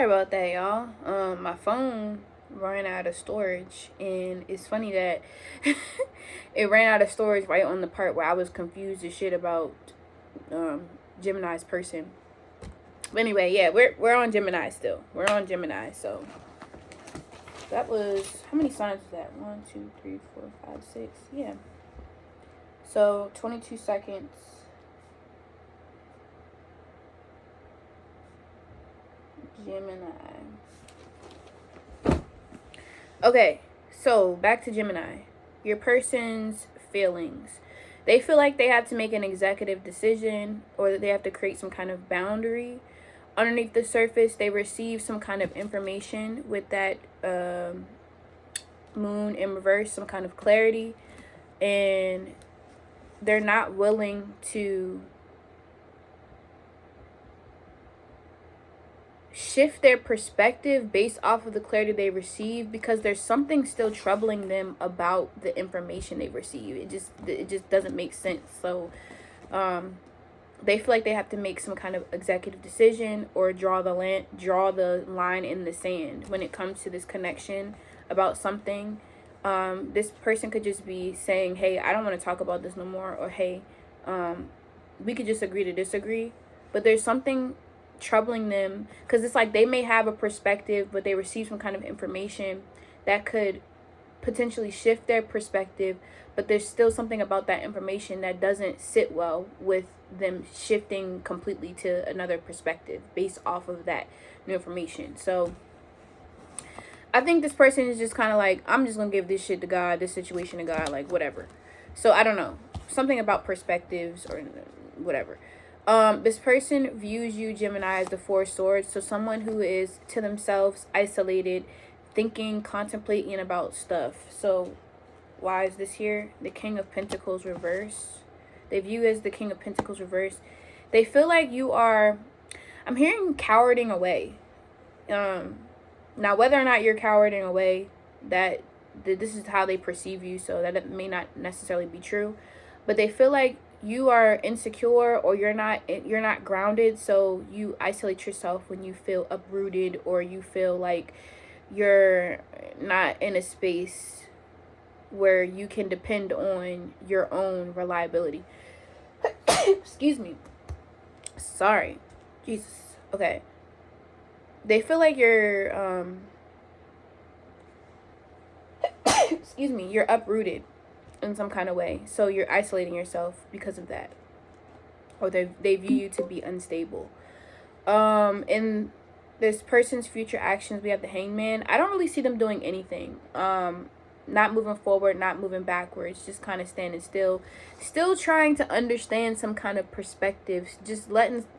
Sorry about that, y'all. My phone ran out of storage, and it's funny that it ran out of storage right on the part where I was confused as shit about um Gemini's person. But anyway, yeah, we're on Gemini still. We're on Gemini, so that was, how many signs was that? 1, 2, 3, 4, 5, 6. Yeah. So 22 seconds. Gemini. Okay, so back to Gemini. Your person's feelings. They feel like they have to make an executive decision, or that they have to create some kind of boundary. Underneath the surface, they receive some kind of information with that moon in reverse, some kind of clarity, and they're not willing to shift their perspective based off of the clarity they receive, because there's something still troubling them about the information they receive. It just doesn't make sense. So they feel like they have to make some kind of executive decision, or draw the line in the sand when it comes to this connection about something. This person could just be saying, hey, I don't want to talk about this no more, or hey, we could just agree to disagree. But there's something troubling them, because it's like they may have a perspective, but they receive some kind of information that could potentially shift their perspective, but there's still something about that information that doesn't sit well with them shifting completely to another perspective based off of that new information. So I think this person is just kind of like, I'm just gonna give this shit to God, this situation to God, like whatever. So I don't know, something about perspectives or whatever. This person views you, Gemini, as the Four Swords. So someone who is to themselves, isolated, thinking, contemplating about stuff. So why is this here? The King of Pentacles reverse. They view you as the King of Pentacles reverse. They feel like you are, I'm hearing, cowarding away. Now whether or not you're cowarding away, that this is how they perceive you, so that it may not necessarily be true, but they feel like you are insecure, or you're not grounded, so you isolate yourself when you feel uprooted, or you feel like you're not in a space where you can depend on your own reliability. Excuse me. Sorry. Jesus. Okay. They feel like you're excuse me, you're uprooted in some kind of way, so you're isolating yourself because of that, or they view you to be unstable. In this person's future actions, we have the Hangman. I don't really see them doing anything. Not moving forward, not moving backwards, just kind of standing still trying to understand some kind of perspective, just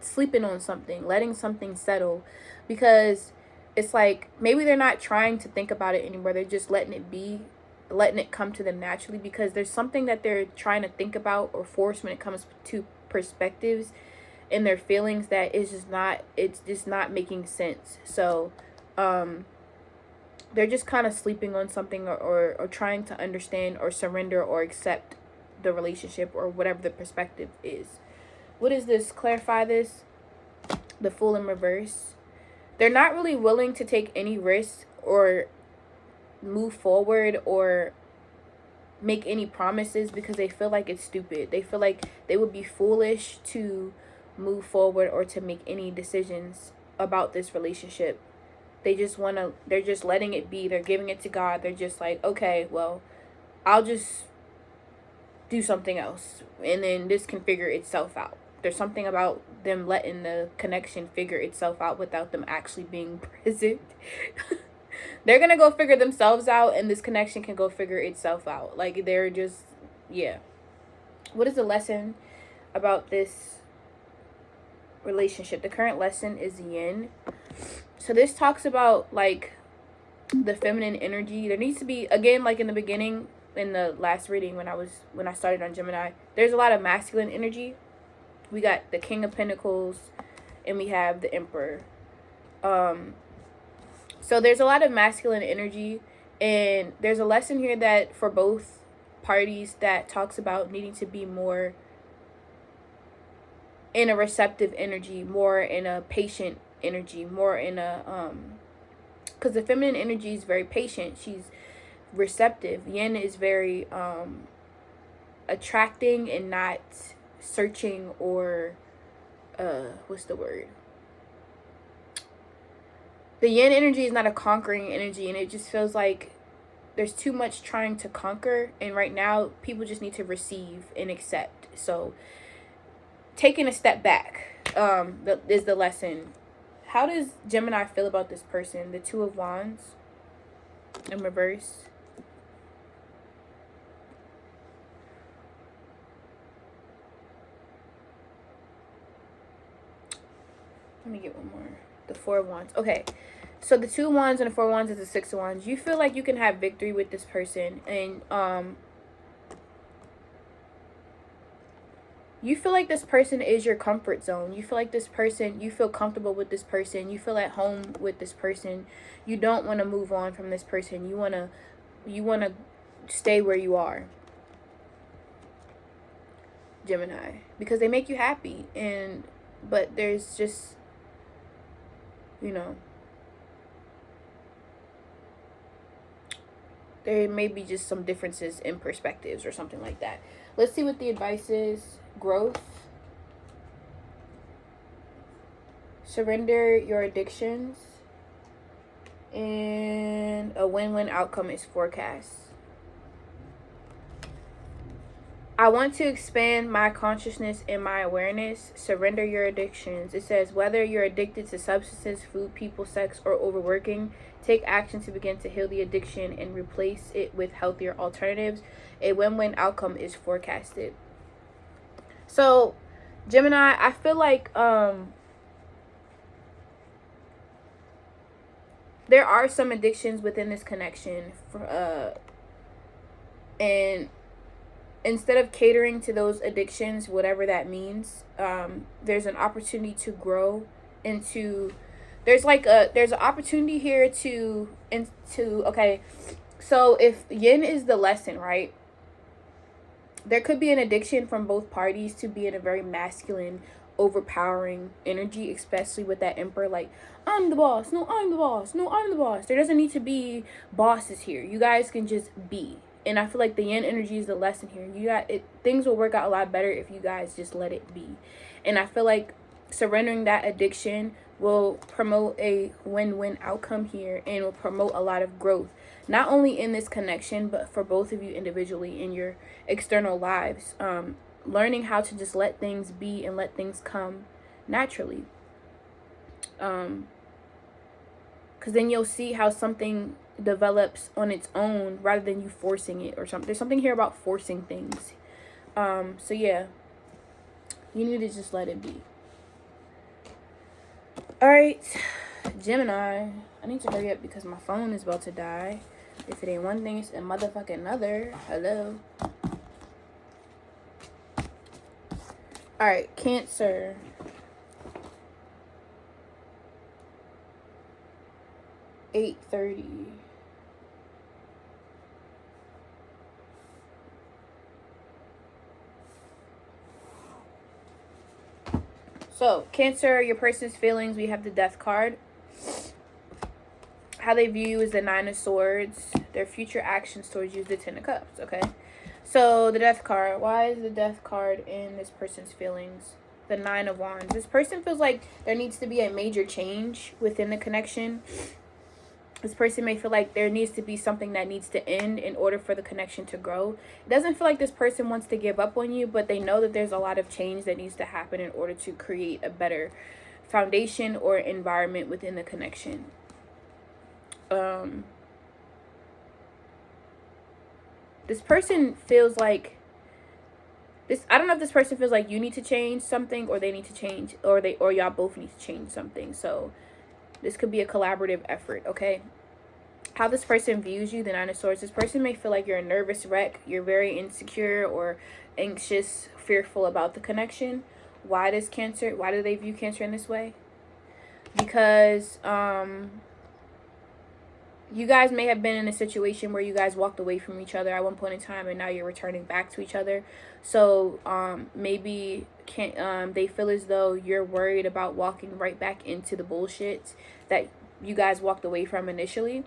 sleeping on something, letting something settle, because it's like maybe they're not trying to think about it anymore, they're just letting it be, letting it come to them naturally, because there's something that they're trying to think about or force when it comes to perspectives and their feelings that is just not, it's just not making sense. So they're just kind of sleeping on something, or trying to understand or surrender or accept the relationship or whatever the perspective is. What is this? Clarify this. The Fool in reverse. They're not really willing to take any risks or move forward or make any promises, because they feel like it's stupid. They feel like they would be foolish to move forward or to make any decisions about this relationship. They're just letting it be. They're giving it to God. They're just like, okay, well, I'll just do something else, and then this can figure itself out. There's something about them letting the connection figure itself out without them actually being present. They're gonna go figure themselves out, and this connection can go figure itself out. Like, they're just, yeah. What is the lesson about this relationship? The current lesson is Yin. So this talks about like the feminine energy. There needs to be, again, like in the beginning, in the last reading when I started on Gemini, there's a lot of masculine energy. We got the King of Pentacles and we have the Emperor. So there's a lot of masculine energy, and there's a lesson here that for both parties that talks about needing to be more in a receptive energy, more in a patient energy, more in a because the feminine energy is very patient. She's receptive. Yin is very attracting and not searching or what's the word? The yin energy is not a conquering energy, and it just feels like there's too much trying to conquer, and right now people just need to receive and accept. So taking a step back is the lesson. How does Gemini feel about this person? The Two of Wands in reverse. Let me get one more. The Four of Wands. Okay. So the Two of Wands and the Four of Wands is the Six of Wands. You feel like you can have victory with this person, and you feel like this person is your comfort zone. You feel like this person, you feel comfortable with this person. You feel at home with this person. You don't want to move on from this person. You want to stay where you are. Gemini, because they make you happy, but there's just, there may be just some differences in perspectives or something like that. Let's see what the advice is. Growth. Surrender your addictions. And a win-win outcome is forecast. I want to expand my consciousness and my awareness. Surrender your addictions. It says, whether you're addicted to substances, food, people, sex, or overworking, take action to begin to heal the addiction and replace it with healthier alternatives. A win-win outcome is forecasted. So, Gemini, I feel like there are some addictions within this connection. And instead of catering to those addictions, whatever that means, there's an opportunity to grow into... There's an opportunity here okay, so if yin is the lesson, right? There could be an addiction from both parties to be in a very masculine, overpowering energy, especially with that emperor, like, I'm the boss, no, I'm the boss, no, I'm the boss. There doesn't need to be bosses here. You guys can just be. And I feel like the yin energy is the lesson here. Things will work out a lot better if you guys just let it be. And I feel like surrendering that addiction will promote a win-win outcome here, and will promote a lot of growth, not only in this connection, but for both of you individually in your external lives. Learning how to just let things be and let things come naturally. Because then you'll see how something develops on its own rather than you forcing it or something. There's something here about forcing things. So yeah, you need to just let it be. All right, Gemini, I need to hurry up because my phone is about to die. If it ain't one thing, it's a motherfucking another. Hello. All right, Cancer. $8:30. So, Cancer, your person's feelings, we have the Death card. How they view you is the Nine of Swords. Their future actions towards you is the Ten of Cups, okay? So, the Death card. Why is the Death card in this person's feelings? The Nine of Wands. This person feels like there needs to be a major change within the connection. This person may feel like there needs to be something that needs to end in order for the connection to grow. It doesn't feel like this person wants to give up on you, but they know that there's a lot of change that needs to happen in order to create a better foundation or environment within the connection. This person feels like I don't know if this person feels like you need to change something, or they need to change, or y'all both need to change something. So this could be a collaborative effort, okay? How this person views you, the Nine of Swords. This person may feel like you're a nervous wreck. You're very insecure or anxious, fearful about the connection. Why do they view Cancer in this way? Because you guys may have been in a situation where you guys walked away from each other at one point in time, and now you're returning back to each other. So maybe they feel as though you're worried about walking right back into the bullshit that you guys walked away from initially,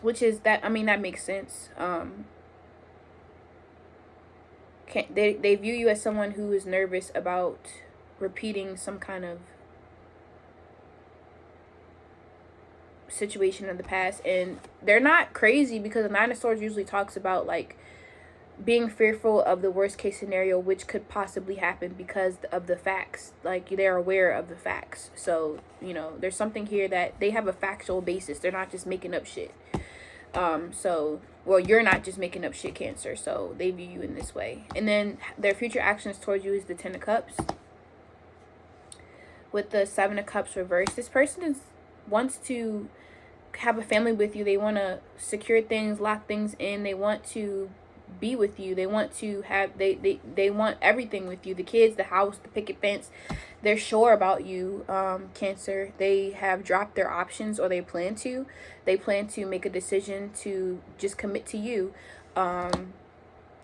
which is that, I mean, that makes sense. They view you as someone who is nervous about repeating some kind of situation in the past, and they're not crazy, because the Nine of Swords usually talks about like being fearful of the worst case scenario, which could possibly happen because of the facts. Like, they're aware of the facts. So, you know, there's something here that they have a factual basis. They're not just making up shit. So, well, you're not just making up shit, Cancer. So they view you in this way. And then their future actions towards you is the Ten of Cups. With the Seven of Cups reversed, this person wants to have a family with you. They want to secure things, lock things in. They want to be with you. They want to have, they want everything with you. The kids, the house, the picket fence. They're sure about you, Cancer. They have dropped their options, or they plan to. They plan to make a decision to just commit to you. And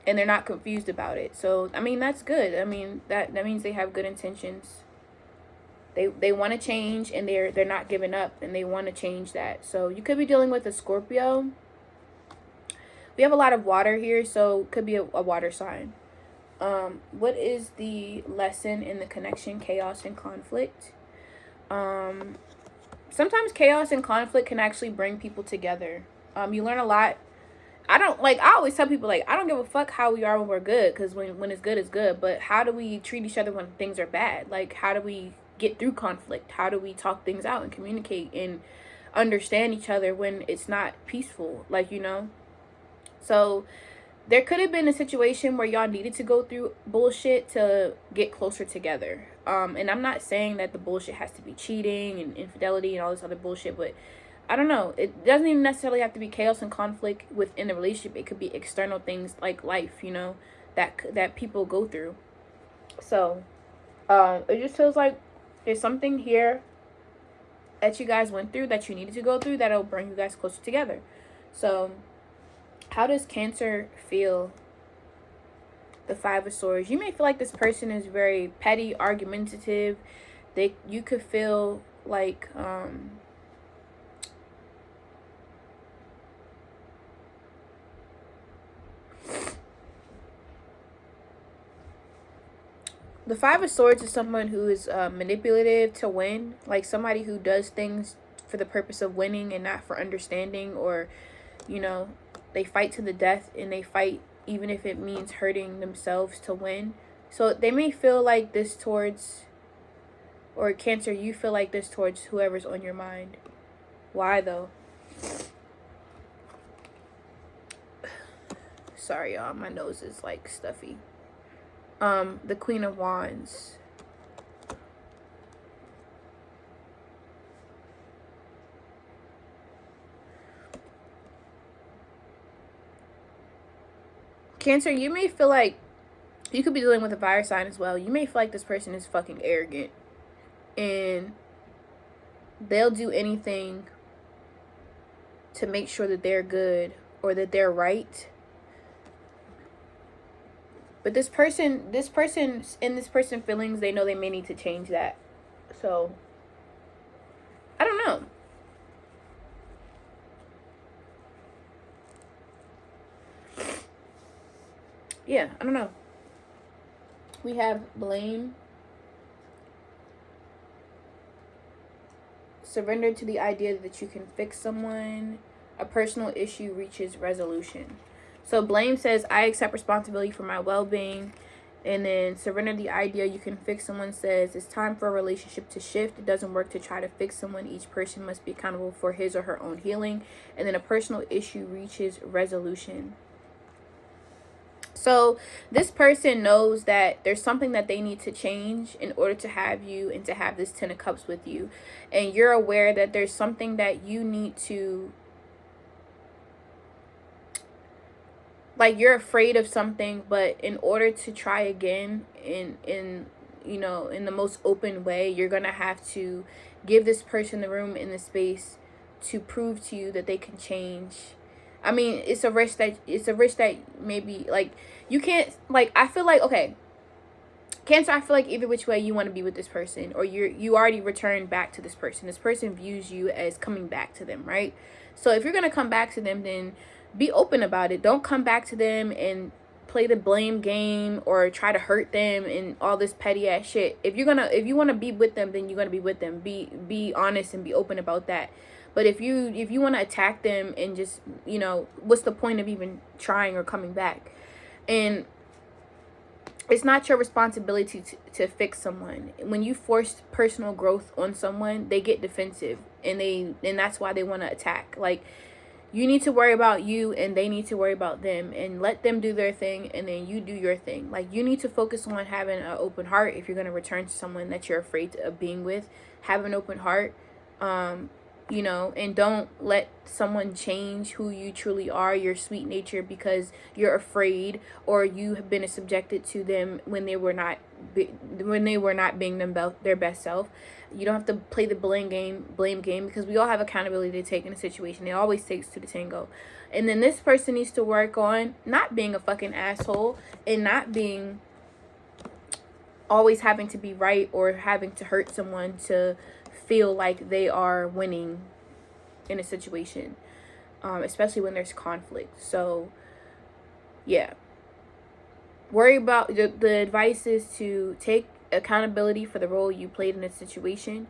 they're not confused about it. So, I mean, that's good. I mean, that means they have good intentions. They want to change, and they're not giving up, and they want to change that. So you could be dealing with a Scorpio. We have a lot of water here, so it could be a water sign. What is the lesson in the connection? Chaos and conflict. Sometimes chaos and conflict can actually bring people together. You learn a lot. I always tell people, like, I don't give a fuck how we are when we're good, because when it's good, it's good. But how do we treat each other when things are bad? Like, how do we get through conflict? How do we talk things out and communicate and understand each other when it's not peaceful? Like, you know? So there could have been a situation where y'all needed to go through bullshit to get closer together. And I'm not saying that the bullshit has to be cheating and infidelity and all this other bullshit, but I don't know. It doesn't even necessarily have to be chaos and conflict within the relationship. It could be external things like life, you know, that people go through. So it just feels like there's something here that you guys went through, that you needed to go through, that'll bring you guys closer together. So how does Cancer feel? The Five of Swords. You may feel like this person is very petty, argumentative. You could feel like the Five of Swords is someone who is manipulative to win. Like, somebody who does things for the purpose of winning and not for understanding, or, you know, they fight to the death, and they fight even if it means hurting themselves to win. So they may feel like this towards, or Cancer, you feel like this towards whoever's on your mind. Why though? Sorry, y'all, my nose is like stuffy. The Queen of Wands. Cancer, you may feel like, you could be dealing with a fire sign as well. You may feel like this person is fucking arrogant, and they'll do anything to make sure that they're good or that they're right. But this person feelings, they know they may need to change that. So I don't know. Yeah, I don't know. We have blame. Surrender to the idea that you can fix someone. A personal issue reaches resolution. So blame says, I accept responsibility for my well-being. And then surrender the idea you can fix someone says, it's time for a relationship to shift. It doesn't work to try to fix someone. Each person must be accountable for his or her own healing. And then a personal issue reaches resolution. So this person knows that there's something that they need to change in order to have you and to have this Ten of Cups with you. And you're aware that there's something that you need to, like, you're afraid of something, but in order to try again in you know, in the most open way, you're going to have to give this person the room and the space to prove to you that they can change. I mean, it's a risk that maybe, like, you can't, like, I feel like, okay, Cancer, I feel like either which way you want to be with this person, or you already returned back to this person. This person views you as coming back to them, right? So if you're going to come back to them, then be open about it. Don't come back to them and play the blame game or try to hurt them and all this petty ass shit. If you want to be with them, then you're going to be with them. Be honest and be open about that. But if you want to attack them and just, what's the point of even trying or coming back? And it's not your responsibility to fix someone. When you force personal growth on someone, they get defensive, and that's why they want to attack. Like, you need to worry about you, and they need to worry about them, and let them do their thing, and then you do your thing. Like, you need to focus on having an open heart. If you're going to return to someone that you're afraid of being with, have an open heart. And don't let someone change who you truly are, your sweet nature, because you're afraid, or you have been subjected to them when they were not being their best self. You don't have to play the blame game, because we all have accountability to take in a situation. It always takes two to tango. And then this person needs to work on not being a fucking asshole, and not being always having to be right or having to hurt someone to feel like they are winning in a situation, especially when there's conflict. So yeah, worry about the advice is to take accountability for the role you played in a situation,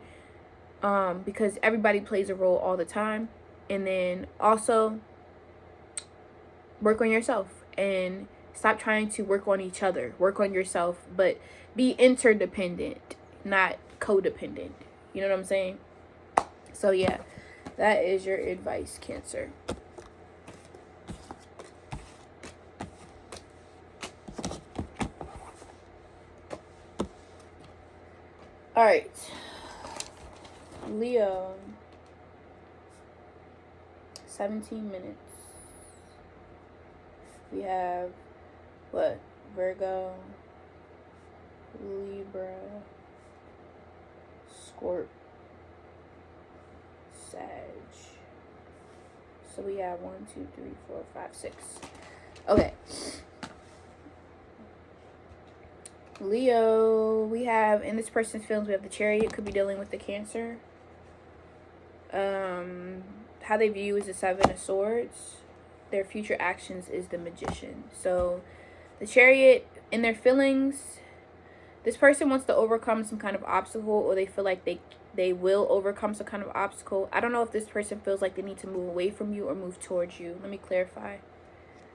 because everybody plays a role all the time. And then also work on yourself and stop trying to work on each other. Work on yourself, but be interdependent, not codependent. You know what I'm saying? So yeah, that is your advice, Cancer. All right, Leo. 17 minutes. We have what? Virgo, Libra, Scorpio, Sag. So we have 1, 2, 3, 4, 5, 6. Okay. Leo, we have in this person's feelings, we have the Chariot. Could be dealing with the Cancer. How they view is the Seven of Swords. Their future actions is the Magician. So the Chariot, in their feelings, this person wants to overcome some kind of obstacle, or they feel like they will overcome some kind of obstacle. I don't know if this person feels like they need to move away from you or move towards you. Let me clarify.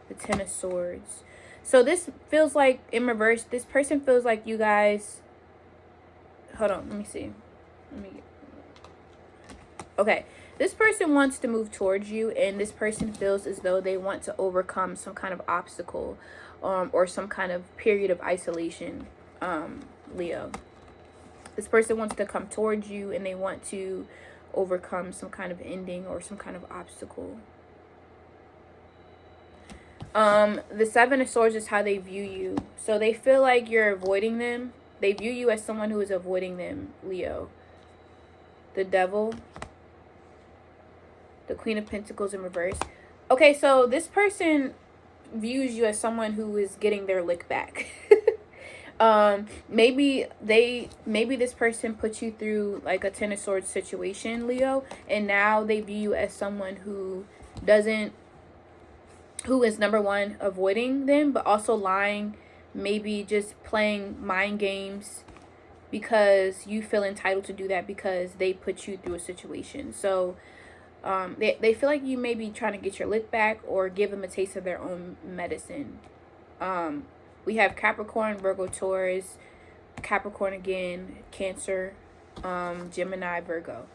The Ten of Swords. So this feels like, in reverse, this person feels like you guys... Hold on, let me see. Okay. This person wants to move towards you, and this person feels as though they want to overcome some kind of obstacle, or some kind of period of isolation, Leo. This person wants to come towards you, and they want to overcome some kind of ending or some kind of obstacle. The Seven of Swords is how they view you. So they feel like you're avoiding them. They view you as someone who is avoiding them, Leo. The Devil. The Queen of Pentacles in reverse. Okay, so this person views you as someone who is getting their lick back. Maybe this person put you through like a Ten of Swords situation, Leo, and now they view you as someone who is, number one, avoiding them, but also lying, maybe just playing mind games because you feel entitled to do that because they put you through a situation. So they feel like you may be trying to get your lick back or give them a taste of their own medicine. We have Capricorn, Virgo, Taurus, Capricorn again, Cancer, Gemini, Virgo.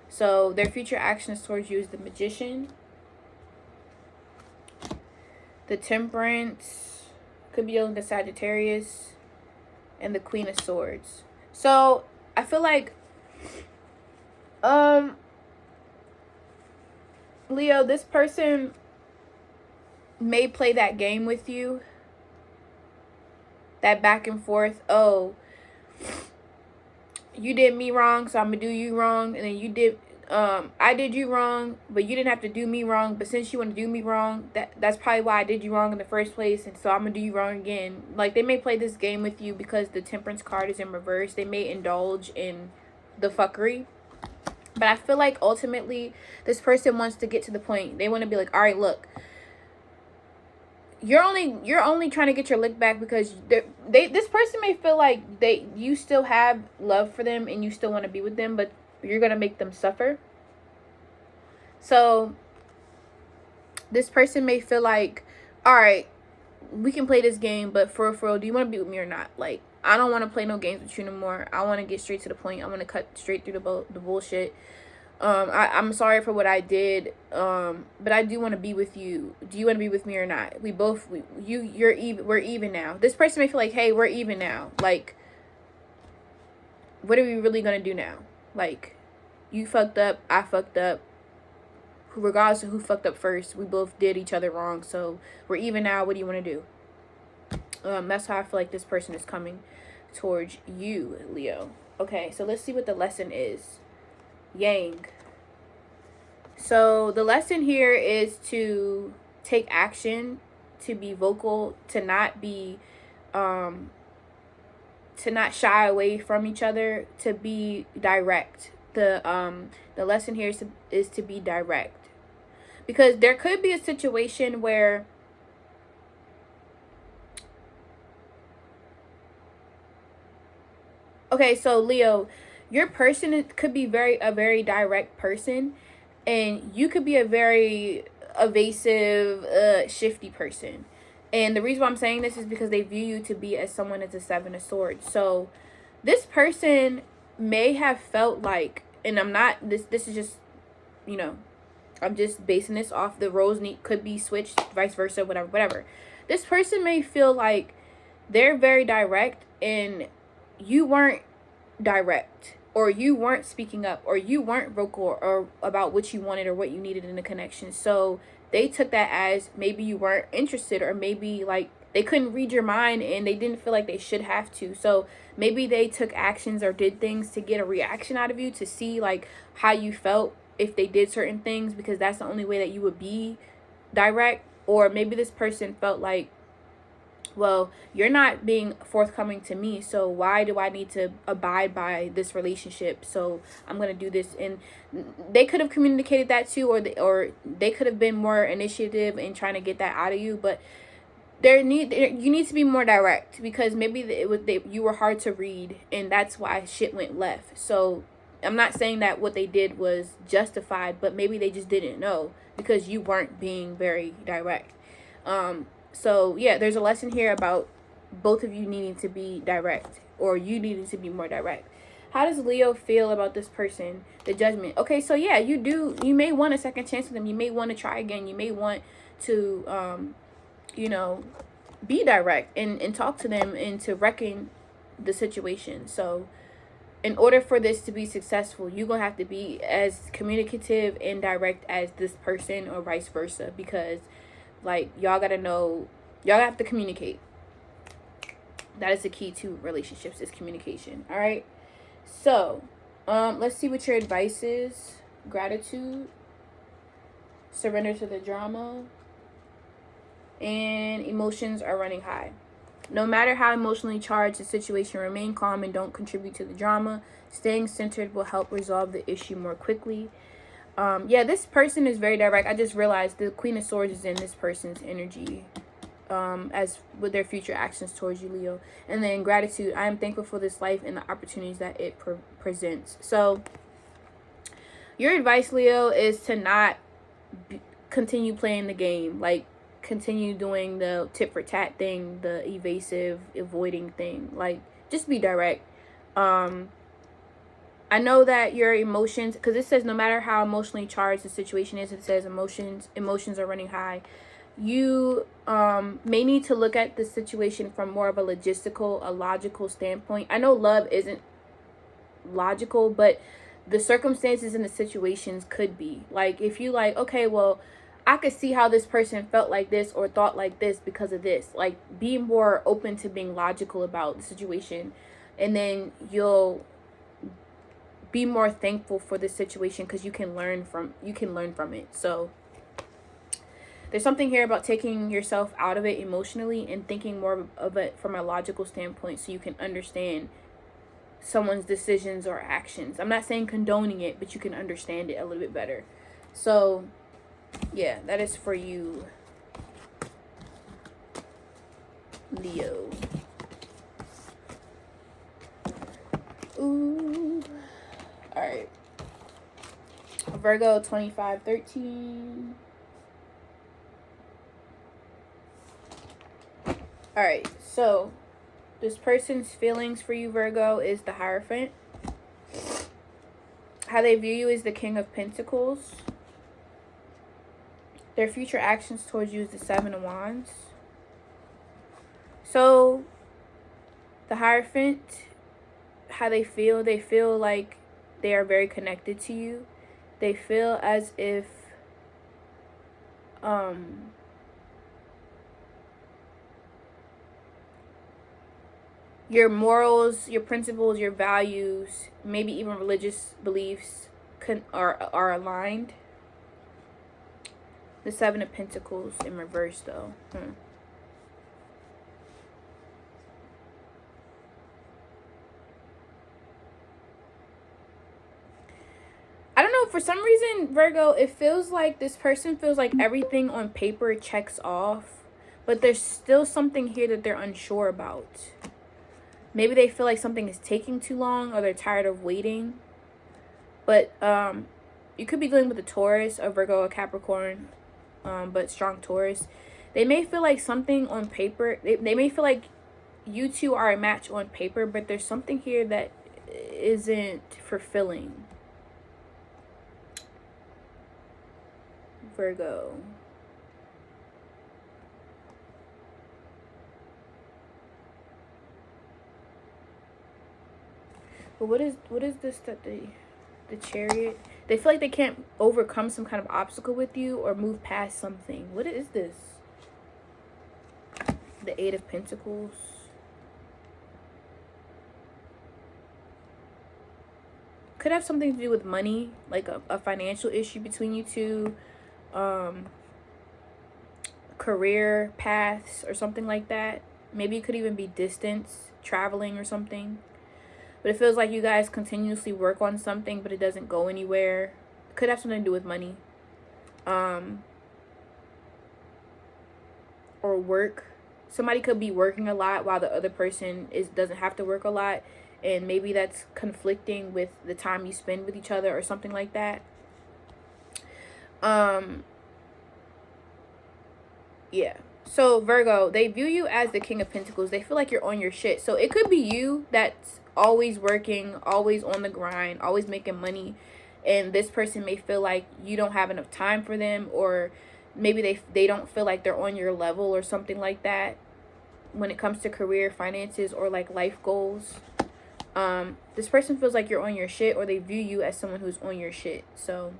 So their future actions towards you is the Magician, the Temperance, could be dealing with the Sagittarius, and the Queen of Swords. So I feel like Leo, this person may play that game with you, that back and forth. Oh, you did me wrong, so I'm gonna do you wrong, and then you did I did you wrong, but you didn't have to do me wrong. But since you want to do me wrong, that's probably why I did you wrong in the first place. And so I'm going to do you wrong again. Like, they may play this game with you because the Temperance card is in reverse. They may indulge in the fuckery. But I feel like ultimately this person wants to get to the point. They want to be like, all right, look, you're only trying to get your lick back because this person may feel like you still have love for them and you still want to be with them, but you're going to make them suffer. So this person may feel like, all right, we can play this game, but for real, do you want to be with me or not? Like, I don't want to play no games with you no more. I want to get straight to the point. I want to cut straight through the bullshit. I'm sorry for what I did, but I do want to be with you. Do you want to be with me or not? We're even now. This person may feel like, hey, we're even now. Like, what are we really gonna do now? Like, you fucked up, I fucked up. Regardless of who fucked up first, we both did each other wrong. So we're even now. What do you want to do? That's how I feel like this person is coming towards you, Leo. Okay, so let's see what the lesson is. Yang. So the lesson here is to take action, to be vocal, to not be to not shy away from each other, to be direct. The lesson here is to be direct. Because there could be a situation where okay, so Leo, your person could be a very direct person, and you could be a very evasive, shifty person. And the reason why I'm saying this is because they view you to be as someone as a 7 of Swords. So this person may have felt like, and I'm not, this is just, you know, I'm just basing this off the roles could be switched, vice versa, whatever. This person may feel like they're very direct and you weren't direct, or you weren't speaking up, or you weren't vocal or about what you wanted or what you needed in a connection. So they took that as maybe you weren't interested, or maybe like they couldn't read your mind and they didn't feel like they should have to. So maybe they took actions or did things to get a reaction out of you, to see like how you felt if they did certain things, because that's the only way that you would be direct. Or maybe this person felt like, well, you're not being forthcoming to me, so why do I need to abide by this relationship? So I'm going to do this. And they could have communicated that too, or they could have been more initiative in trying to get that out of you. But you need to be more direct, because maybe you were hard to read, and that's why shit went left. So I'm not saying that what they did was justified, but maybe they just didn't know because you weren't being very direct. So yeah, there's a lesson here about both of you needing to be direct, or you needing to be more direct. How does Leo feel about this person? The Judgment. Okay, so yeah, you may want a second chance with them. You may want to try again. You may want to, you know, be direct and talk to them and to reckon the situation. So in order for this to be successful, you're going to have to be as communicative and direct as this person, or vice versa, because like y'all got to know, y'all have to communicate. That is the key to relationships, is communication. All right. So, let's see what your advice is. Gratitude, surrender to the drama, and emotions are running high. No matter how emotionally charged the situation, remain calm and don't contribute to the drama. Staying centered will help resolve the issue more quickly. Yeah, this person is very direct. I just realized the Queen of Swords is in this person's energy, as with their future actions towards you, Leo. And then gratitude. I am thankful for this life and the opportunities that it presents. So your advice, Leo, is to not continue playing the game. Like, continue doing the tit for tat thing, the evasive, avoiding thing. Like, just be direct. I know that your emotions, because it says no matter how emotionally charged the situation is, it says emotions are running high. You may need to look at the situation from more of a logical standpoint. I know love isn't logical, but the circumstances and the situations could be. Like, if you like, okay, well, I could see how this person felt like this or thought like this because of this. Like, be more open to being logical about the situation, and then you'll be more thankful for this situation, because you can learn from it. So there's something here about taking yourself out of it emotionally and thinking more of it from a logical standpoint, so you can understand someone's decisions or actions. I'm not saying condoning it, but you can understand it a little bit better. So yeah, that is for you, Leo. Ooh. All right. Virgo 2513. All right. So this person's feelings for you, Virgo, is the Hierophant. How they view you is the King of Pentacles. Their future actions towards you is the Seven of Wands. So the Hierophant, how they feel like they are very connected to you. They feel as if your morals, your principles, your values, maybe even religious beliefs are aligned. The Seven of Pentacles in reverse, though. I don't know, for some reason, Virgo, it feels like this person feels like everything on paper checks off, but there's still something here that they're unsure about. Maybe they feel like something is taking too long, or they're tired of waiting. But you could be dealing with a Taurus, a Virgo, a Capricorn, but strong Taurus. They may feel like something on paper, they may feel like you two are a match on paper, but there's something here that isn't fulfilling. Virgo. But what is this that the Chariot? They feel like they can't overcome some kind of obstacle with you or move past something. What is this? The Eight of Pentacles. Could have something to do with money, like a financial issue between you two. Career paths or something like that. Maybe it could even be distance, traveling or something. But it feels like you guys continuously work on something, but it doesn't go anywhere. Could have something to do with money. Or work. Somebody could be working a lot while the other person doesn't have to work a lot. And maybe that's conflicting with the time you spend with each other or something like that. Yeah. So Virgo, they view you as the King of Pentacles. They feel like you're on your shit. So it could be you that's always working, always on the grind, always making money, and this person may feel like you don't have enough time for them, or maybe they don't feel like they're on your level or something like that when it comes to career, finances, or like life goals. This person feels like you're on your shit, or they view you as someone who's on your shit. So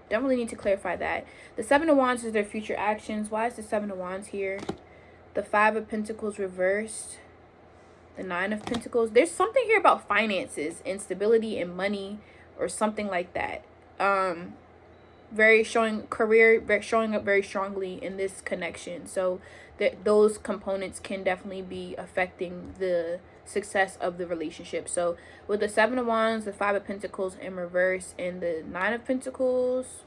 don't really need to clarify that. The Seven of Wands is their future actions. Why is the Seven of Wands here? The Five of Pentacles reversed. The Nine of Pentacles. There's something here about finances, instability, and money, or something like that. Showing up very strongly in this connection. So those components can definitely be affecting the success of the relationship. So with the Seven of Wands, the Five of Pentacles in reverse, and the Nine of Pentacles,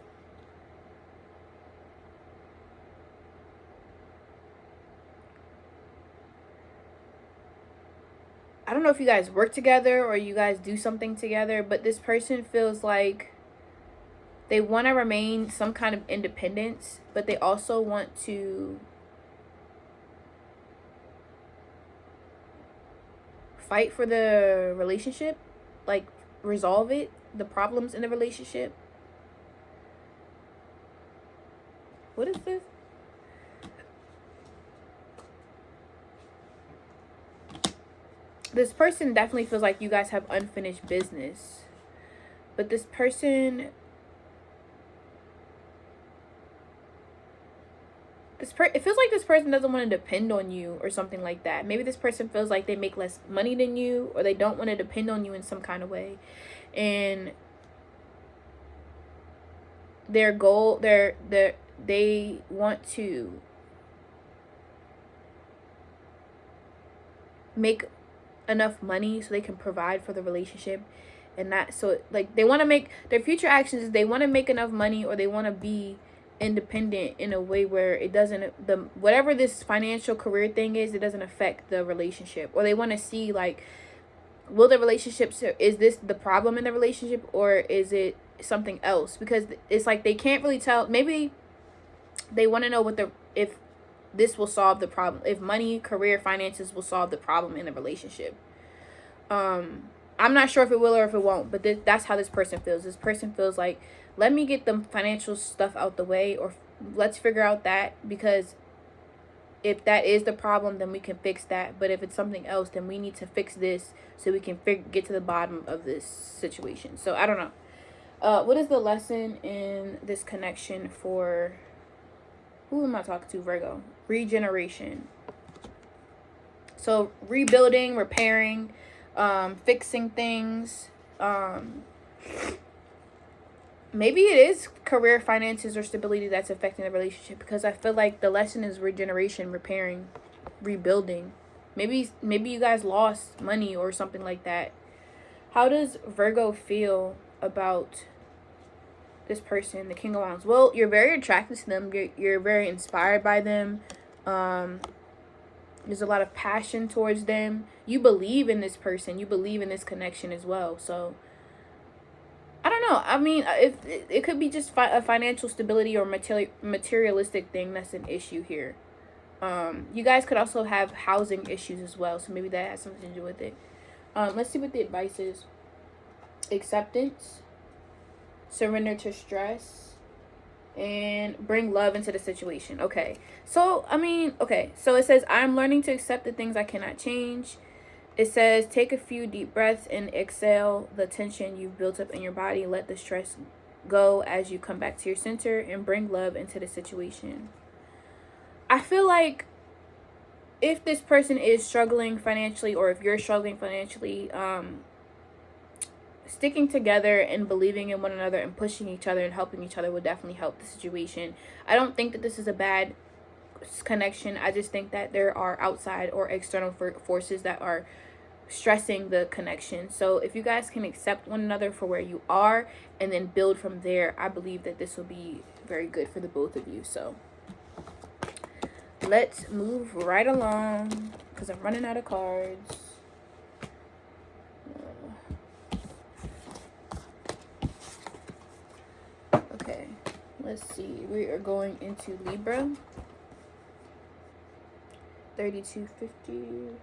I don't know if you guys work together or you guys do something together, but this person feels like they want to remain some kind of independence, but they also want to fight for the relationship, like resolve the problems in the relationship. What is this? This person definitely feels like you guys have unfinished business, but this person it feels like this person doesn't want to depend on you or something like that. Maybe this person feels like they make less money than you, or they don't want to depend on you in some kind of way. And their goal, they want to make enough money so they can provide for the relationship. And that, so like, they want to make their future actions is they want to make enough money, or they want to be independent in a way where it doesn't, the whatever this financial career thing is, it doesn't affect the relationship. Or they want to see, like, will the relationship, is this the problem in the relationship, or is it something else? Because it's like they can't really tell. Maybe they want to know if this will solve the problem, if money, career, finances will solve the problem in the relationship. I'm not sure if it will or if it won't, but that's how this person feels. This person feels like, let me get the financial stuff out the way, or let's figure out that, because if that is the problem, then we can fix that. But if it's something else, then we need to fix this so we can get to the bottom of this situation. So I don't know. What is the lesson in this connection for, who am I talking to? Virgo. Regeneration. So rebuilding, repairing, fixing things. Maybe it is career, finances, or stability that's affecting the relationship, because I feel like the lesson is regeneration, repairing, rebuilding. Maybe you guys lost money or something like that. How does Virgo feel about this person, the King of Wands? Well, you're very attracted to them. You're very inspired by them. There's a lot of passion towards them. You believe in this person. You believe in this connection as well. So I don't know. I mean, if it could be just a financial stability or materialistic thing that's an issue here. You guys could also have housing issues as well, so maybe that has something to do with it. Let's see what the advice is. Acceptance, surrender to stress, and bring love into the situation. Okay. So, I mean, okay. So it says, I'm learning to accept the things I cannot change. It says, take a few deep breaths and exhale the tension you've built up in your body. Let the stress go as you come back to your center, and bring love into the situation. I feel like if this person is struggling financially, or if you're struggling financially, sticking together and believing in one another and pushing each other and helping each other will definitely help the situation. I don't think that this is a bad connection. I just think that there are outside or external forces that are stressing the connection. So if you guys can accept one another for where you are and then build from there, I believe that this will be very good for the both of you. So let's move right along, because I'm running out of cards. Okay, let's see. We are going into Libra. 3250.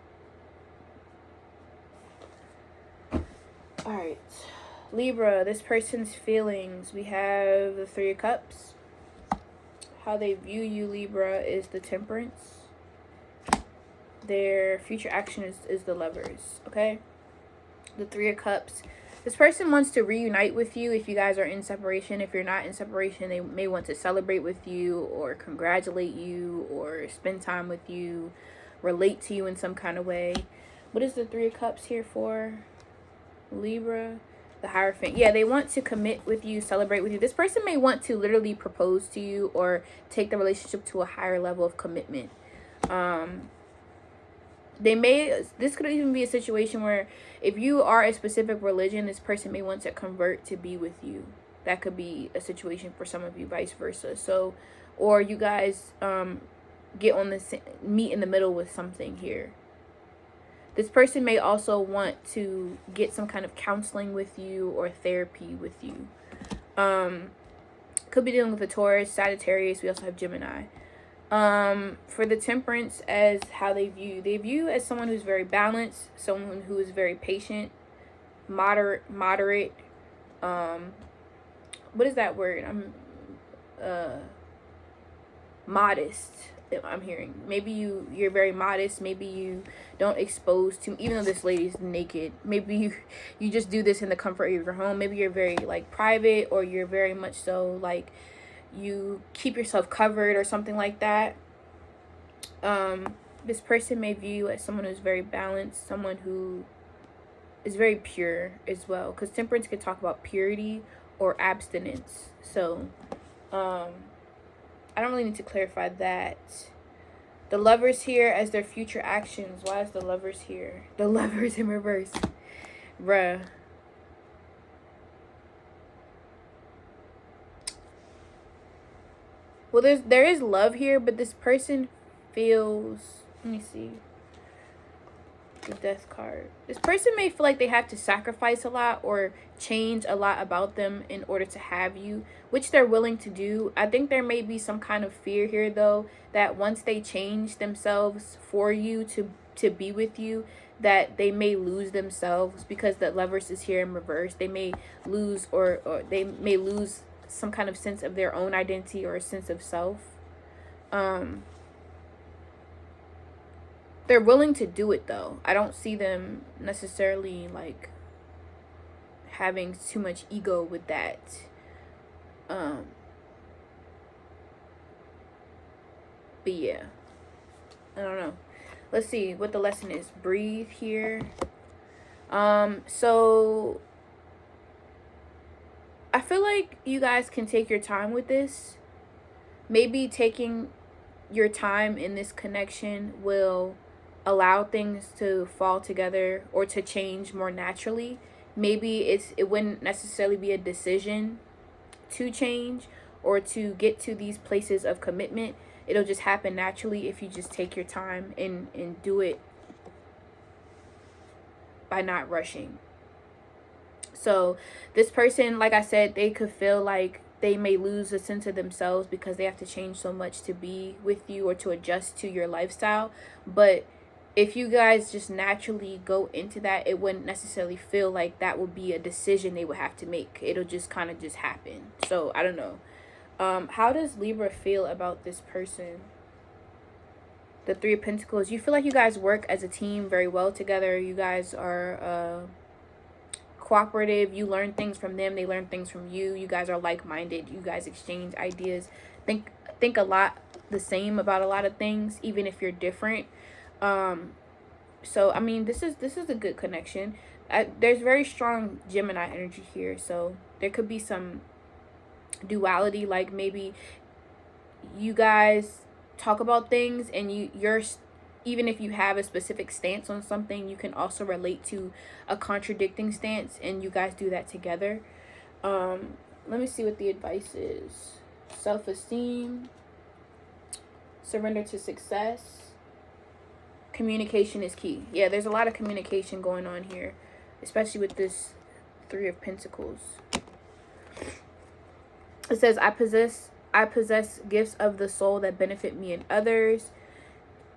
All right, Libra, this person's feelings. We have the Three of Cups. How they view you, Libra, is the Temperance. Their future action is the Lovers. Okay, the Three of Cups. This person wants to reunite with you if you guys are in separation. If you're not in separation, they may want to celebrate with you, or congratulate you, or spend time with you, relate to you in some kind of way. What is the Three of Cups here for? Libra, the Hierophant. Yeah, they want to commit with you, celebrate with you. This person may want to literally propose to you or take the relationship to a higher level of commitment. This could even be a situation where if you are a specific religion, this person may want to convert to be with you. That could be a situation for some of you, vice versa. So, or you guys get on this, meet in the middle with something here. This person may also want to get some kind of counseling with you or therapy with you. Could be dealing with a Taurus, Sagittarius. We also have Gemini. For the Temperance, as how they view as someone who's very balanced, someone who is very patient, moderate. What is that word? Modest. I'm hearing. Maybe you're very modest. Maybe you don't expose to, even though this lady's naked, maybe you just do this in the comfort of your home. Maybe you're very like private, or you're very much so like you keep yourself covered or something like that. This person may view you as someone who's very balanced, someone who is very pure as well, because temperance can talk about purity or abstinence. So I don't really need to clarify that. The Lovers here as their future actions. Why is the Lovers here? The Lovers in reverse. Bruh. Well, there is love here, but this person feels, let me see, the Death card. This person may feel like they have to sacrifice a lot or change a lot about them in order to have you, which they're willing to do. I think there may be some kind of fear here, though, that once they change themselves for you to be with you, that they may lose themselves, because the Lovers is here in reverse. They may lose or they may lose some kind of sense of their own identity or a sense of self. They're willing to do it, though. I don't see them necessarily like having too much ego with that. But yeah, I don't know. Let's see what the lesson is. Breathe here. So I feel like you guys can take your time with this. Maybe taking your time in this connection will allow things to fall together or to change more naturally. Maybe it wouldn't necessarily be a decision to change or to get to these places of commitment. It'll just happen naturally if you just take your time and do it by not rushing. So this person, like I said, they could feel like they may lose a sense of themselves because they have to change so much to be with you or to adjust to your lifestyle. But if you guys just naturally go into that, it wouldn't necessarily feel like that would be a decision they would have to make. It'll just kind of just happen. So I don't know. How does Libra feel about this person? The Three of Pentacles. You feel like you guys work as a team very well together. You guys are cooperative. You learn things from them, they learn things from you. You guys are like-minded. You guys exchange ideas, think a lot the same about a lot of things, even if you're different. So I mean, this is a good connection. There's very strong Gemini energy here, so there could be some duality, like maybe you guys talk about things and you're even if you have a specific stance on something, you can also relate to a contradicting stance, and you guys do that together. Let me see what the advice is. Self-esteem, surrender to success, communication is key. Yeah, there's a lot of communication going on here, especially with this Three of Pentacles. It says, I possess gifts of the soul that benefit me and others.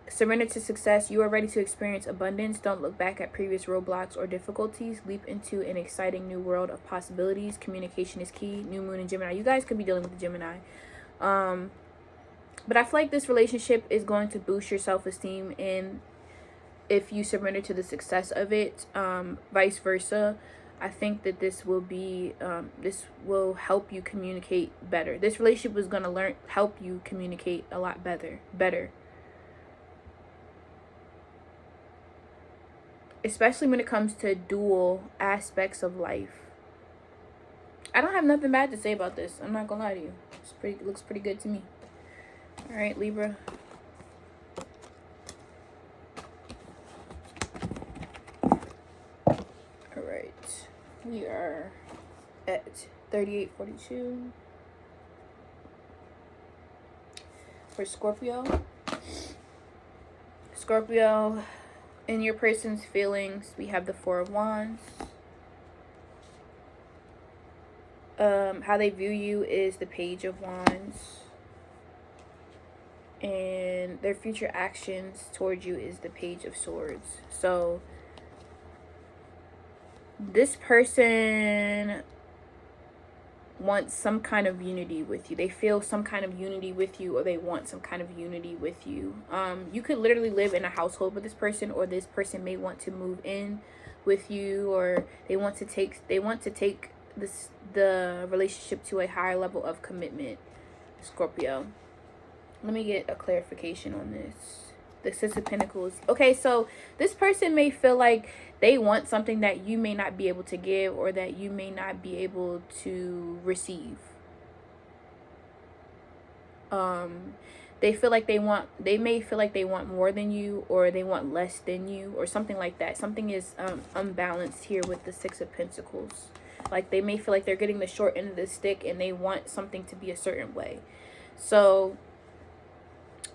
Surrender to success. You are ready to experience abundance. Don't look back at previous roadblocks or difficulties. Leap into an exciting new world of possibilities. Communication is key. New moon in Gemini. You guys could be dealing with the Gemini. But I feel like this relationship is going to boost your self-esteem, and if you surrender to the success of it, vice versa. I think that this will be this will help you communicate better. This relationship is going to help you communicate a lot better. Especially when it comes to dual aspects of life. I don't have nothing bad to say about this. I'm not gonna lie to you. It looks pretty good to me. All right, Libra. All right, we are at 3842 for Scorpio. Scorpio. In your person's feelings, we have the Four of Wands. How they view you is the Page of Wands. And their future actions towards you is the Page of Swords. So this person wants some kind of unity with you. They feel some kind of unity with you, or they want some kind of unity with you. You could literally live in a household with this person, or this person may want to move in with you, or they want to take the relationship to a higher level of commitment. Scorpio. Let me get a clarification on this. The Six of Pentacles. Okay, so this person may feel like they want something that you may not be able to give, or that you may not be able to receive. They may feel like they want more than you, or they want less than you, or something like that. Something is unbalanced here with the Six of Pentacles. Like, they may feel like they're getting the short end of the stick, and they want something to be a certain way. So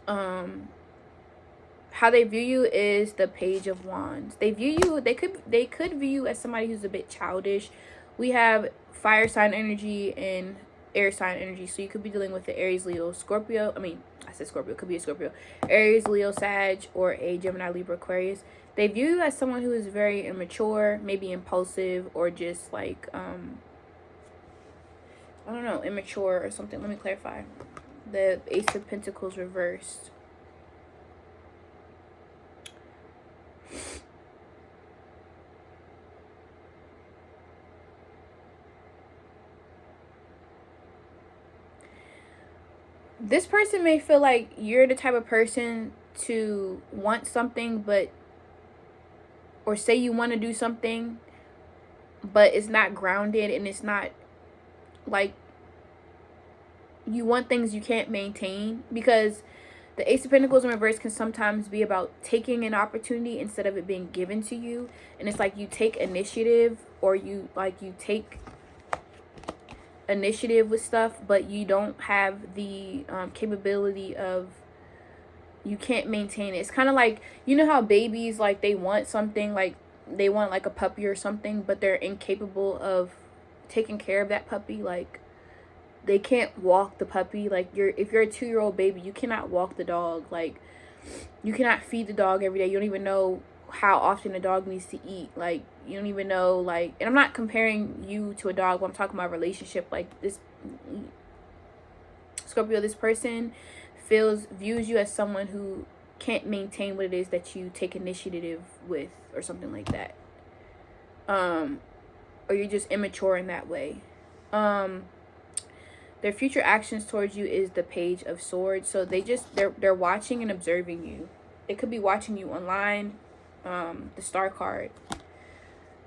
how they view you is the Page of Wands. They could view you as somebody who's a bit childish. We have fire sign energy and air sign energy, so you could be dealing with the Aries, Leo, Scorpio. I said Scorpio, could be a Scorpio, Aries, Leo, Sag, or a Gemini, Libra, Aquarius. They view you as someone who is very immature, maybe impulsive, or just like I don't know, immature or something. Let me clarify. The Ace of Pentacles reversed. This person may feel like you're the type of person to want something, or say you want to do something, but it's not grounded, and it's not like, you want things you can't maintain. Because the Ace of Pentacles in reverse can sometimes be about taking an opportunity instead of it being given to you. And it's like you take initiative, or you take initiative with stuff, but you don't have the capability of, you can't maintain it. It's kind of like, you know how babies, like, they want something, like they want like a puppy or something, but they're incapable of taking care of that puppy. Like, they can't walk the puppy. Like, if you're a 2-year-old baby, you cannot walk the dog. Like, you cannot feed the dog every day. You don't even know how often a dog needs to eat. Like, you don't even know, like, and I'm not comparing you to a dog, but I'm talking about relationship. Like, this Scorpio, this person views you as someone who can't maintain what it is that you take initiative with, or something like that. Or you're just immature in that way. Their future actions towards you is the Page of Swords. So they're watching and observing you. It could be watching you online. The Star card.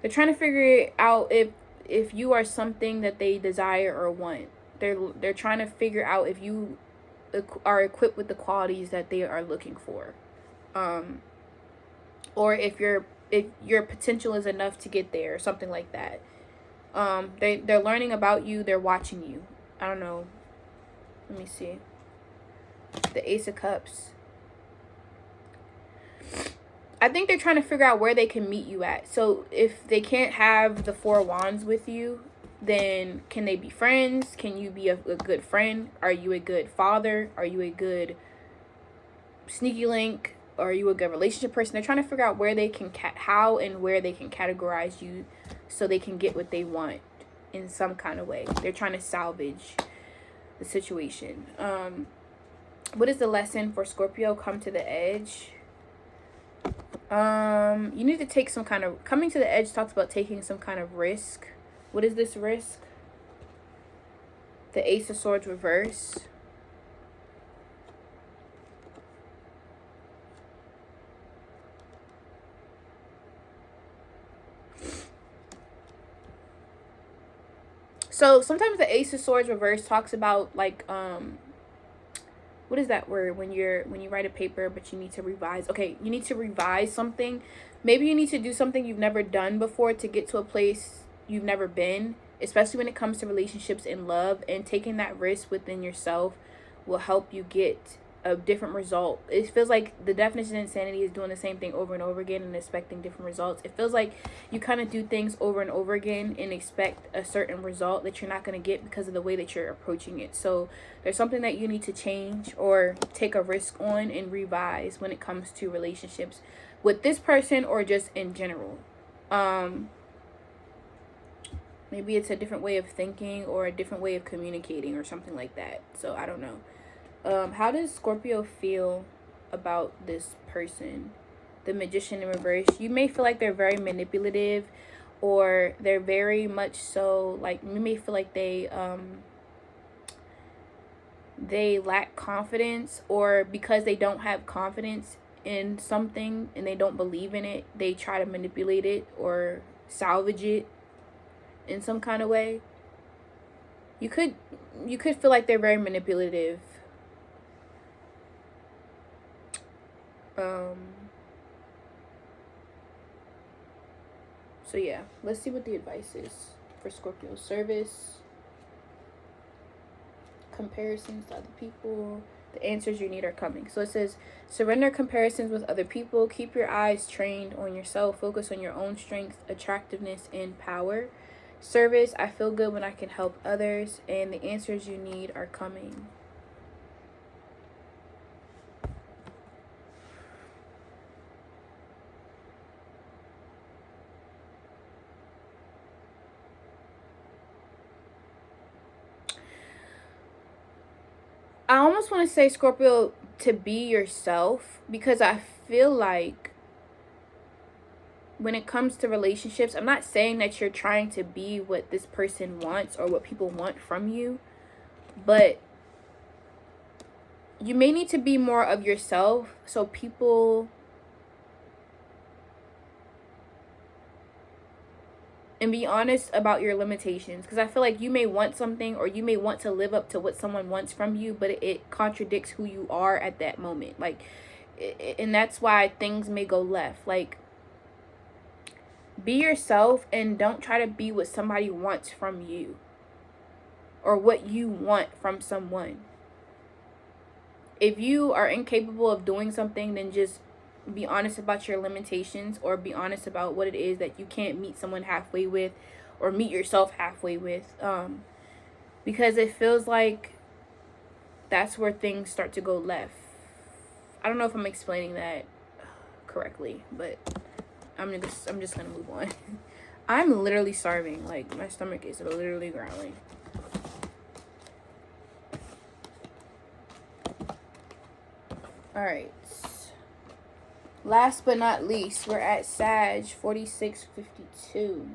They're trying to figure out if you are something that they desire or want. They're trying to figure out if you are equipped with the qualities that they are looking for, or if your potential is enough to get there, or something like that. They're learning about you. They're watching you. I don't know. Let me see. The Ace of Cups. I think they're trying to figure out where they can meet you at. So if they can't have the Four Wands with you, then can they be friends? Can you be a good friend? Are you a good father? Are you a good sneaky link? Are you a good relationship person? They're trying to figure out where they can how and where they can categorize you, so they can get what they want in some kind of way. They're trying to salvage the situation. What is the lesson for Scorpio? Come to the edge. You need to take some kind of, coming to the edge talks about taking some kind of risk. What is this risk? The Ace of Swords reverse. So sometimes the Ace of Swords reverse talks about, like, what is that word when you write a paper but you need to revise? Okay, you need to revise something. Maybe you need to do something you've never done before to get to a place you've never been, especially when it comes to relationships and love. And taking that risk within yourself will help you get a different result. It feels like the definition of insanity is doing the same thing over and over again and expecting different results. It feels like you kind of do things over and over again and expect a certain result that you're not going to get because of the way that you're approaching it. So there's something that you need to change or take a risk on and revise when it comes to relationships with this person or just in general. Maybe it's a different way of thinking or a different way of communicating or something like that. So I don't know. How does Scorpio feel about this person? The Magician in reverse. You may feel like they're very manipulative, or they're very much so, like, you may feel like they lack confidence, or because they don't have confidence in something and they don't believe in it, they try to manipulate it or salvage it in some kind of way. You could feel like they're very manipulative. So yeah, let's see what the advice is for Scorpio. Service, comparisons to other people. The answers you need are coming. So it says, surrender comparisons with other people. Keep your eyes trained on yourself. Focus on your own strength, attractiveness, and power. Service, I feel good when I can help others. And the answers you need are coming. I almost want to say, Scorpio, to be yourself, because I feel like when it comes to relationships, I'm not saying that you're trying to be what this person wants or what people want from you, but you may need to be more of yourself so people, and be honest about your limitations, because I feel like you may want something, or you may want to live up to what someone wants from you, but it contradicts who you are at that moment. Like, and that's why things may go left. Like, be yourself and don't try to be what somebody wants from you or what you want from someone. If you are incapable of doing something, then just be honest about your limitations, or be honest about what it is that you can't meet someone halfway with, or meet yourself halfway with, because it feels like that's where things start to go left. I don't know if I'm explaining that correctly, but I'm just gonna move on. I'm literally starving. Like, my stomach is literally growling. All right. Last but not least, we're at Sag 4652.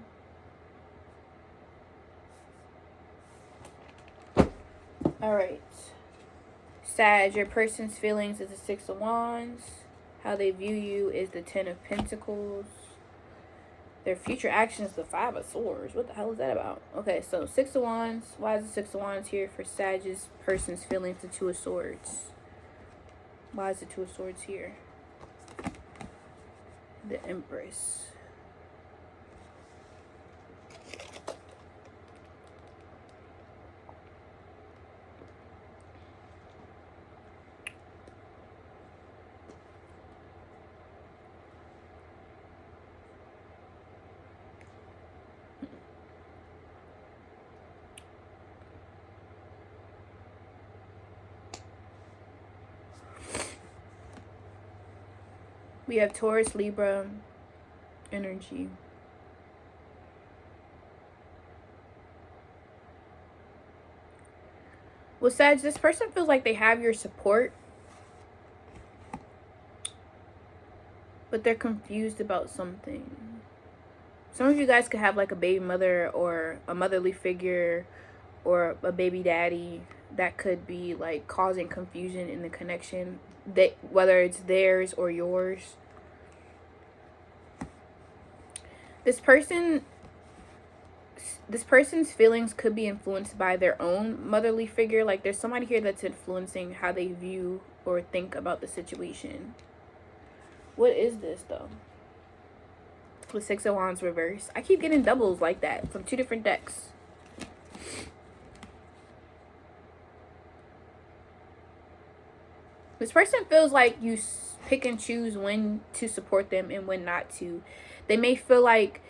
All right. Sag, your person's feelings is the 6 of Wands. How they view you is the 10 of Pentacles. Their future actions, the 5 of Swords. What the hell is that about? Okay, so 6 of Wands. Why is the 6 of Wands here for Sag's person's feelings, the 2 of Swords? Why is the 2 of Swords here? The Empress. We have Taurus, Libra energy. Well, Sag, this person feels like they have your support, but they're confused about something. Some of you guys could have like a baby mother or a motherly figure or a baby daddy that could be like causing confusion in the connection, that whether it's theirs or yours. This person's feelings could be influenced by their own motherly figure. Like, there's somebody here that's influencing how they view or think about the situation. What is this though? With 6 of Wands reverse. I keep getting doubles like that from 2 different decks. This person feels like you pick and choose when to support them and when not to. They may feel like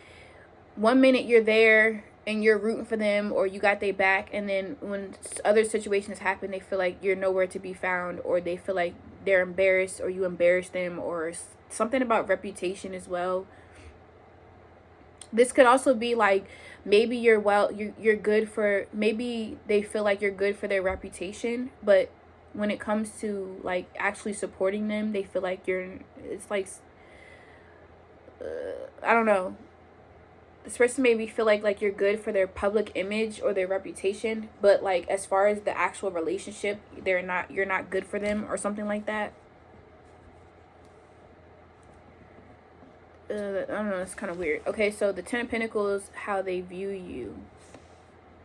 one minute you're there and you're rooting for them, or you got their back, and then when other situations happen, they feel like you're nowhere to be found, or they feel like they're embarrassed or you embarrass them, or something about reputation as well. This could also be like, maybe you're good for, maybe they feel like you're good for their reputation, but when it comes to like actually supporting them, they feel like it's like I don't know. this person maybe feel like you're good for their public image or their reputation, but like as far as the actual relationship, you're not good for them or something like that. I don't know, it's kind of weird. Okay, so the Ten of Pentacles, how they view you.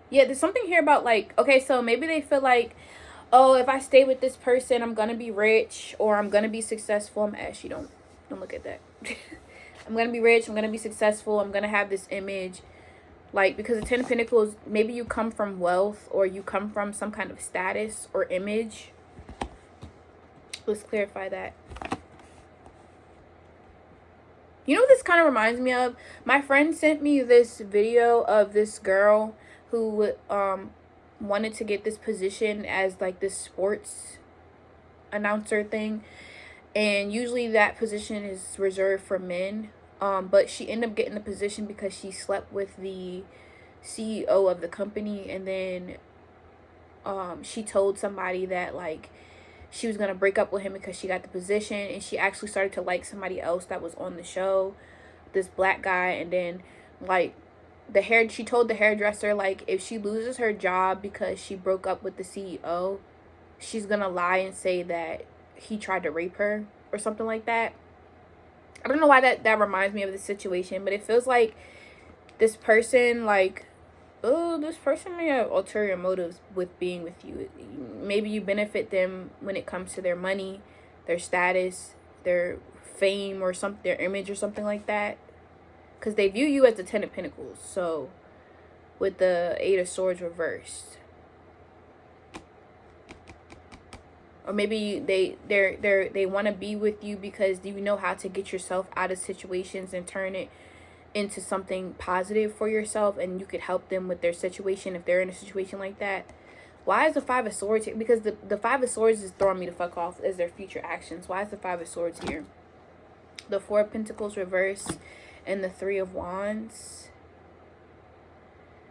Yeah, there's something here about like, okay, so maybe they feel like, oh, if I stay with this person, I'm gonna be rich or I'm gonna be successful. I'm Ashy, don't look at that. I'm gonna be rich, I'm gonna be successful, I'm gonna have this image. Like, because the Ten of Pentacles, maybe you come from wealth or you come from some kind of status or image. Let's clarify that. You know what this kind of reminds me of? My friend sent me this video of this girl who wanted to get this position as like this sports announcer thing. And usually that position is reserved for men. But she ended up getting the position because she slept with the CEO of the company. And then she told somebody that like she was going to break up with him because she got the position. And she actually started to like somebody else that was on the show, this black guy. And then like she told the hairdresser like if she loses her job because she broke up with the CEO, she's going to lie and say that he tried to rape her or something like that. I don't know why that reminds me of the situation, but it feels like this person, like, oh, this person may have ulterior motives with being with you. Maybe you benefit them when it comes to their money, their status, their fame, or their image or something like that. Because they view you as the Ten of Pentacles. So, with the Eight of Swords reversed. Or maybe they want to be with you because you know how to get yourself out of situations and turn it into something positive for yourself, and you could help them with their situation if they're in a situation like that. Why is the Five of Swords here? Because the Five of Swords is throwing me the fuck off as their future actions. Why is the Five of Swords here? The Four of Pentacles reversed and the Three of Wands.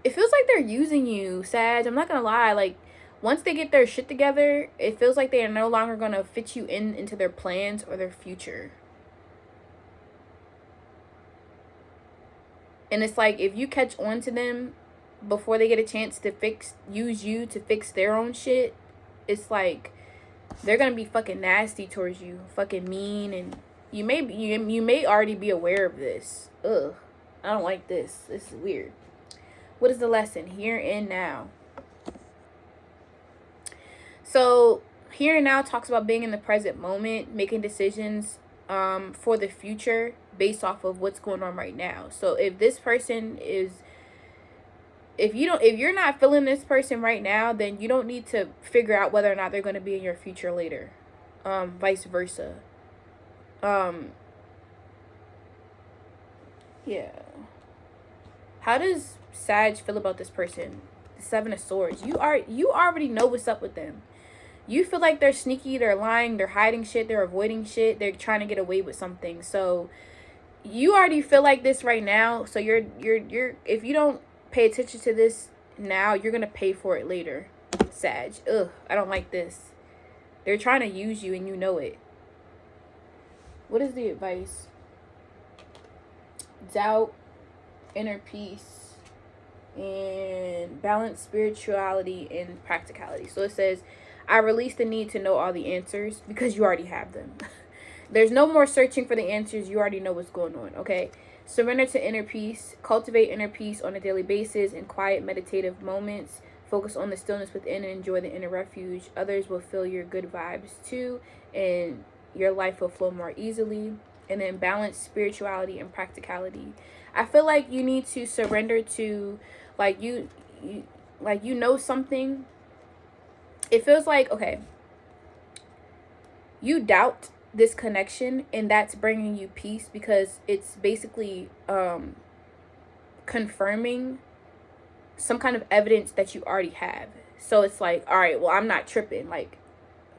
It feels like they're using you, Sag. I'm not gonna lie. Like, once they get their shit together, it feels like they are no longer going to fit you into their plans or their future. And it's like, if you catch on to them before they get a chance to use you to fix their own shit, it's like, they're going to be fucking nasty towards you. Fucking mean. And you may already be aware of this. Ugh. I don't like this. This is weird. What is the lesson? Here and now. So, here and now talks about being in the present moment, making decisions for the future based off of what's going on right now. So, if this person is, if you're not feeling this person right now, then you don't need to figure out whether or not they're going to be in your future later. Vice versa. Yeah. How does Sag feel about this person? The Seven of Swords. You already know what's up with them. You feel like they're sneaky, they're lying, they're hiding shit, they're avoiding shit, they're trying to get away with something. So you already feel like this right now. So you're if you don't pay attention to this now, you're gonna pay for it later. Sag. Ugh, I don't like this. They're trying to use you and you know it. What is the advice? Doubt, inner peace, and balance, spirituality, and practicality. So it says, I release the need to know all the answers because you already have them. There's no more searching for the answers. You already know what's going on, okay? Surrender to inner peace. Cultivate inner peace on a daily basis in quiet meditative moments. Focus on the stillness within and enjoy the inner refuge. Others will feel your good vibes too, and your life will flow more easily. And then balance, spirituality, and practicality. I feel like you need to surrender to, like, you know something. It feels like, okay, you doubt this connection and that's bringing you peace because it's basically confirming some kind of evidence that you already have. So it's like, all right, well, I'm not tripping. Like,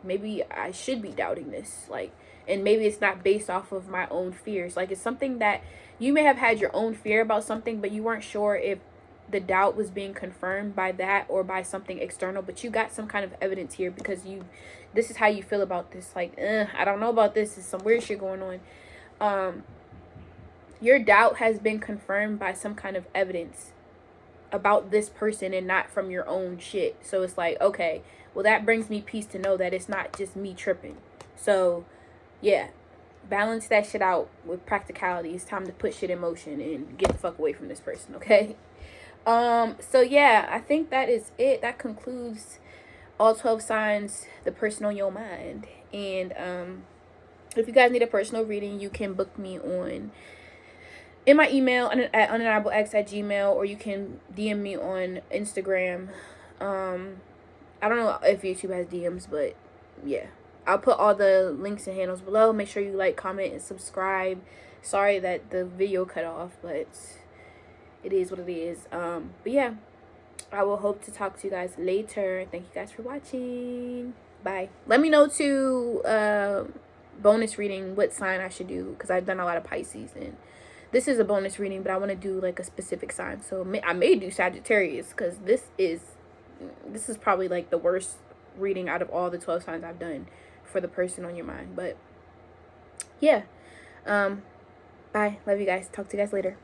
maybe I should be doubting this. Like, and maybe it's not based off of my own fears. Like, it's something that you may have had your own fear about something, but you weren't sure if the doubt was being confirmed by that or by something external, but you got some kind of evidence here because this is how you feel about this. Like, I don't know about this. There's some weird shit going on. your doubt has been confirmed by some kind of evidence about this person and not from your own shit. So it's like, okay, well, that brings me peace to know that it's not just me tripping. So yeah, balance that shit out with practicality. It's time to put shit in motion and get the fuck away from this person, okay? So yeah, I think that is it. That concludes all 12 signs, the person on your mind. And if you guys need a personal reading, you can book me in my email at undeniablex@gmail, or you can DM me on Instagram. I don't know if YouTube has DMs, but yeah, I'll put all the links and handles below. Make sure you like, comment, and subscribe. Sorry that the video cut off, but it is what it is. But yeah, I will hope to talk to you guys later. Thank you guys for watching. Bye. Let me know too, bonus reading, what sign I should do, because I've done a lot of Pisces, and this is a bonus reading, but I want to do like a specific sign. So I may do Sagittarius, because this is probably like the worst reading out of all the 12 signs I've done for the person on your mind. But yeah, bye. Love you guys. Talk to you guys later.